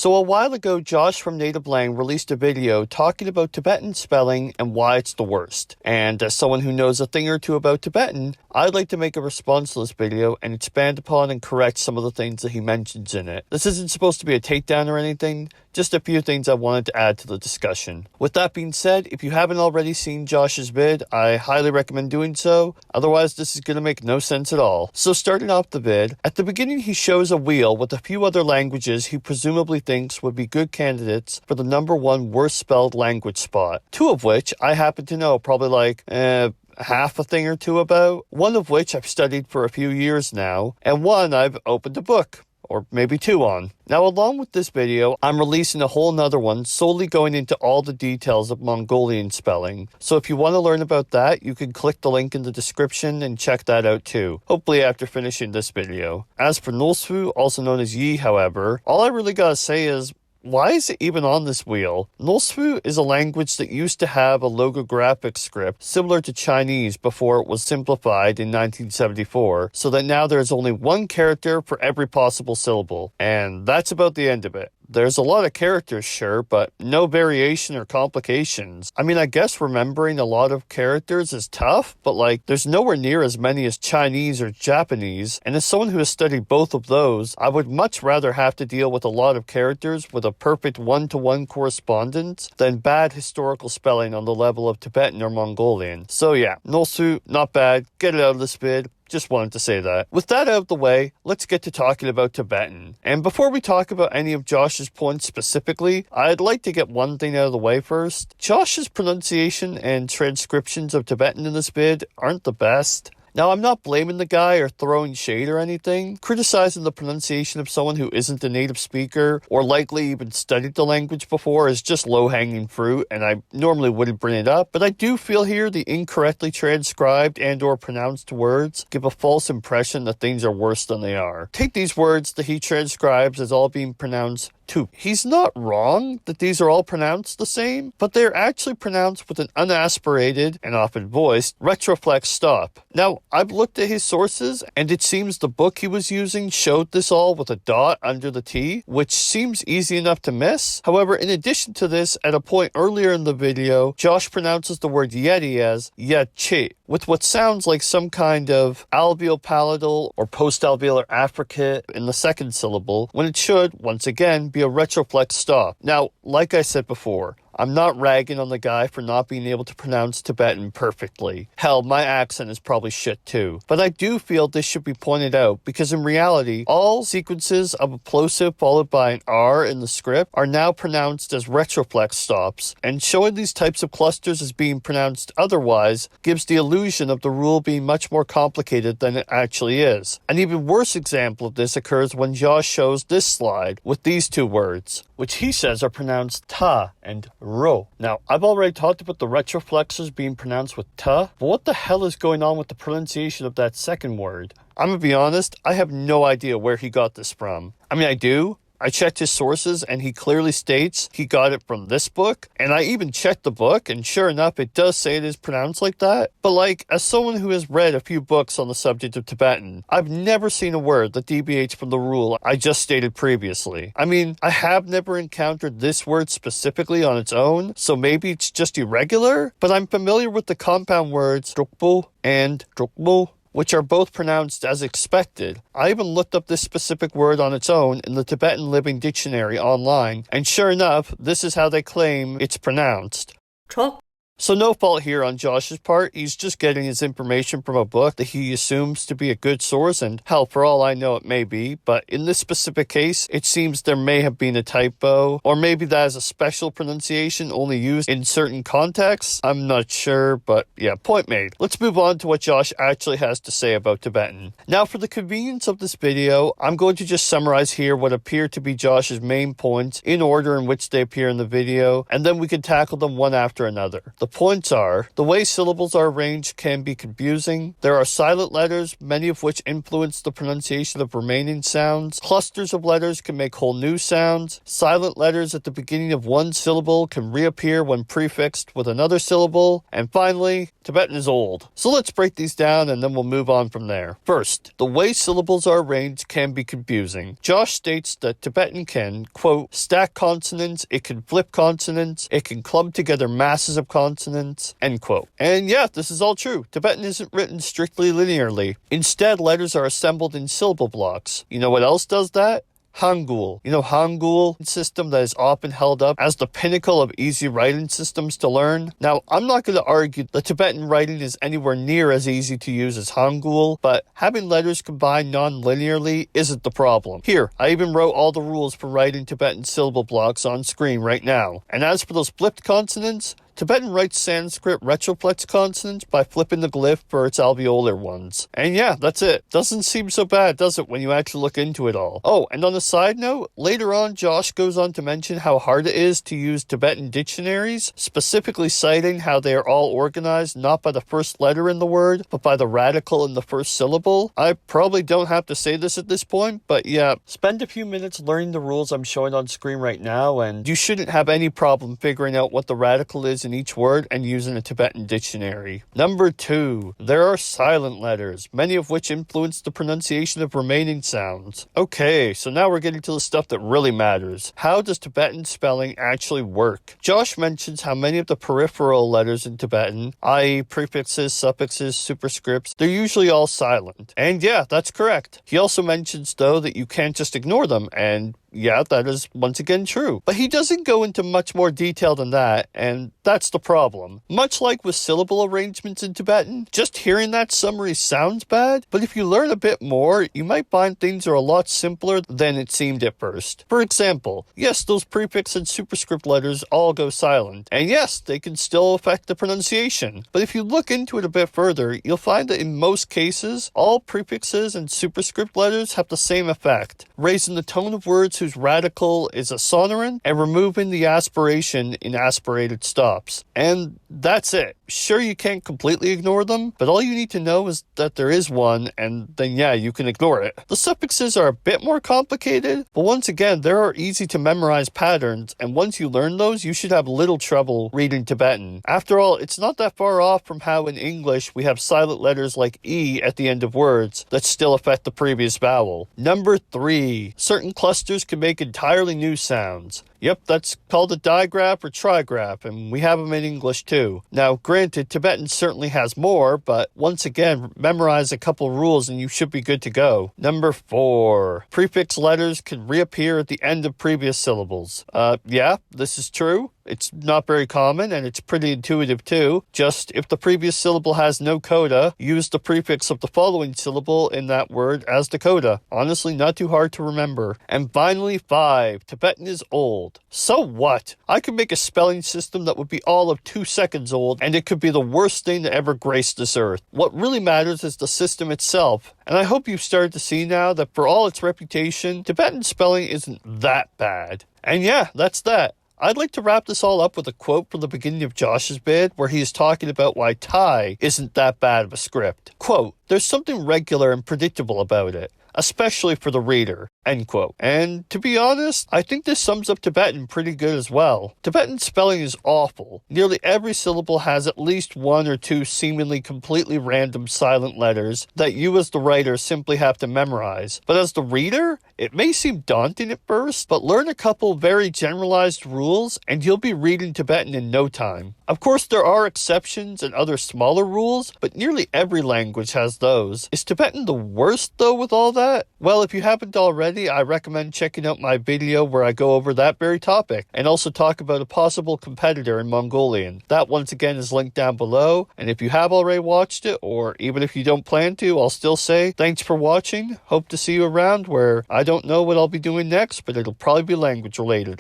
So a while ago, Josh from NativLang released a video talking about Tibetan spelling and why it's the worst. And as someone who knows a thing or two about Tibetan, I'd like to make a response to this video and expand upon and correct some of the things that he mentions in it. This isn't supposed to be a takedown or anything, just a few things I wanted to add to the discussion. With that being said, if you haven't already seen Josh's vid, I highly recommend doing so. Otherwise, this is going to make no sense at all. So starting off the vid, at the beginning he shows a wheel with a few other languages he presumably thinks would be good candidates for the #1 worst spelled language spot. Two of which I happen to know probably like, half a thing or two about. One of which I've studied for a few years now, and one I've opened a book, or maybe two on. Now along with this video, I'm releasing a whole nother one solely going into all the details of Mongolian spelling. So if you want to learn about that, you can click the link in the description and check that out too, hopefully after finishing this video. As for Nolsfu, also known as Yi, however, all I really gotta say is, why is it even on this wheel? Nolsfu is a language that used to have a logographic script similar to Chinese before it was simplified in 1974, so that now there's only one character for every possible syllable. And that's about the end of it. There's a lot of characters, sure, but no variation or complications. I mean, I guess remembering a lot of characters is tough, but like, there's nowhere near as many as Chinese or Japanese, and as someone who has studied both of those, I would much rather have to deal with a lot of characters with a perfect one-to-one correspondence than bad historical spelling on the level of Tibetan or Mongolian. So yeah, Nolsu, not bad, get it out of this vid. Just wanted to say that. With that out of the way, let's get to talking about Tibetan. And before we talk about any of Josh's points specifically, I'd like to get one thing out of the way first. Josh's pronunciation and transcriptions of Tibetan in this vid aren't the best. Now, I'm not blaming the guy or throwing shade or anything. Criticizing the pronunciation of someone who isn't a native speaker or likely even studied the language before is just low-hanging fruit, and I normally wouldn't bring it up. But I do feel here the incorrectly transcribed and or pronounced words give a false impression that things are worse than they are. Take these words that he transcribes as all being pronounced too. He's not wrong that these are all pronounced the same, but they're actually pronounced with an unaspirated, and often voiced, retroflex stop. Now, I've looked at his sources, and it seems the book he was using showed this all with a dot under the T, which seems easy enough to miss. However, in addition to this, at a point earlier in the video, Josh pronounces the word yeti as yachi, with what sounds like some kind of alveopalatal or post-alveolar affricate in the second syllable, when it should, once again, be a retroflex stop. Now, like I said before, I'm not ragging on the guy for not being able to pronounce Tibetan perfectly. Hell, my accent is probably shit too. But I do feel this should be pointed out because in reality, all sequences of a plosive followed by an R in the script are now pronounced as retroflex stops, and showing these types of clusters as being pronounced otherwise gives the illusion of the rule being much more complicated than it actually is. An even worse example of this occurs when Josh shows this slide with these two words, which he says are pronounced ta and ro. Now, I've already talked about the retroflexes being pronounced with ta, but what the hell is going on with the pronunciation of that second word? I'm gonna be honest, I have no idea where he got this from. I mean, I do. I checked his sources and he clearly states he got it from this book, and I even checked the book and sure enough it does say it is pronounced like that. But like, as someone who has read a few books on the subject of Tibetan, I've never seen a word that deviates from the rule I just stated previously. I mean, I have never encountered this word specifically on its own, so maybe it's just irregular, but I'm familiar with the compound words drukbu and drukmu, which are both pronounced as expected. I even looked up this specific word on its own in the Tibetan Living Dictionary online, and sure enough, this is how they claim it's pronounced. So no fault here on Josh's part, he's just getting his information from a book that he assumes to be a good source, and hell, for all I know it may be, but in this specific case, it seems there may have been a typo, or maybe that is a special pronunciation only used in certain contexts. I'm not sure, but yeah, point made. Let's move on to what Josh actually has to say about Tibetan. Now, for the convenience of this video, I'm going to just summarize here what appear to be Josh's main points in order in which they appear in the video, and then we can tackle them one after another. The The points are, the way syllables are arranged can be confusing. There are silent letters, many of which influence the pronunciation of remaining sounds. Clusters of letters can make whole new sounds. Silent letters at the beginning of one syllable can reappear when prefixed with another syllable. And finally, Tibetan is old. So let's break these down and then we'll move on from there. First, the way syllables are arranged can be confusing. Josh states that Tibetan can, quote, stack consonants, it can flip consonants, it can clump together masses of consonants, end quote. And yeah, this is all true. Tibetan isn't written strictly linearly. Instead, letters are assembled in syllable blocks. You know what else does that? Hangul. You know, Hangul, a system that is often held up as the pinnacle of easy writing systems to learn. Now, I'm not going to argue that Tibetan writing is anywhere near as easy to use as Hangul, but having letters combined non-linearly isn't the problem. Here, I even wrote all the rules for writing Tibetan syllable blocks on screen right now. And as for those flipped consonants, Tibetan writes Sanskrit retroflex consonants by flipping the glyph for its alveolar ones. And yeah, that's it. Doesn't seem so bad, does it, when you actually look into it all? Oh, and on a side note, later on, Josh goes on to mention how hard it is to use Tibetan dictionaries, specifically citing how they are all organized not by the first letter in the word, but by the radical in the first syllable. I probably don't have to say this at this point, but yeah, spend a few minutes learning the rules I'm showing on screen right now, and you shouldn't have any problem figuring out what the radical is in each word and using a Tibetan dictionary. Number 2, there are silent letters, many of which influence the pronunciation of remaining sounds. Okay, so now we're getting to the stuff that really matters. How does Tibetan spelling actually work? Josh mentions how many of the peripheral letters in Tibetan, i.e. prefixes, suffixes, superscripts, they're usually all silent. And yeah, that's correct. He also mentions, though, that you can't just ignore them, and yeah, that is once again true. But he doesn't go into much more detail than that, and that's the problem. Much like with syllable arrangements in Tibetan, just hearing that summary sounds bad, but if you learn a bit more, you might find things are a lot simpler than it seemed at first. For example, yes, those prefix and superscript letters all go silent, and yes, they can still affect the pronunciation. But if you look into it a bit further, you'll find that in most cases, all prefixes and superscript letters have the same effect, raising the tone of words whose radical is a sonorant and removing the aspiration in aspirated stops. And that's it. Sure, you can't completely ignore them, but all you need to know is that there is one, and then yeah, you can ignore it. The suffixes are a bit more complicated, but once again, there are easy to memorize patterns, and once you learn those, you should have little trouble reading Tibetan. After all, it's not that far off from how in English we have silent letters like E at the end of words that still affect the previous vowel. Number 3, certain clusters can make entirely new sounds. Yep, that's called a digraph or trigraph, and we have them in English too. Now, granted, Tibetan certainly has more, but once again, memorize a couple rules and you should be good to go. Number 4, prefix letters can reappear at the end of previous syllables. Yeah, this is true. It's not very common, and it's pretty intuitive too. Just, if the previous syllable has no coda, use the prefix of the following syllable in that word as the coda. Honestly, not too hard to remember. And finally, 5, Tibetan is old. So what? I could make a spelling system that would be all of 2 seconds old, and it could be the worst thing to ever grace this earth. What really matters is the system itself. And I hope you've started to see now that for all its reputation, Tibetan spelling isn't that bad. And yeah, that's that. I'd like to wrap this all up with a quote from the beginning of Josh's bid, where he is talking about why Thai isn't that bad of a script. Quote, "There's something regular and predictable about it, especially for the reader," end quote. And to be honest, I think this sums up Tibetan pretty good as well. Tibetan spelling is awful. Nearly every syllable has at least 1 or 2 seemingly completely random silent letters that you as the writer simply have to memorize. But as the reader, it may seem daunting at first, but learn a couple very generalized rules and you'll be reading Tibetan in no time. Of course, there are exceptions and other smaller rules, but nearly every language has those. Is Tibetan the worst though with all that? Well, if you haven't already, I recommend checking out my video where I go over that very topic and also talk about a possible competitor in Mongolian. That once again is linked down below, and if you have already watched it, or even if you don't plan to, I'll still say thanks for watching. Hope to see you around where I don't know what I'll be doing next, but it'll probably be language related.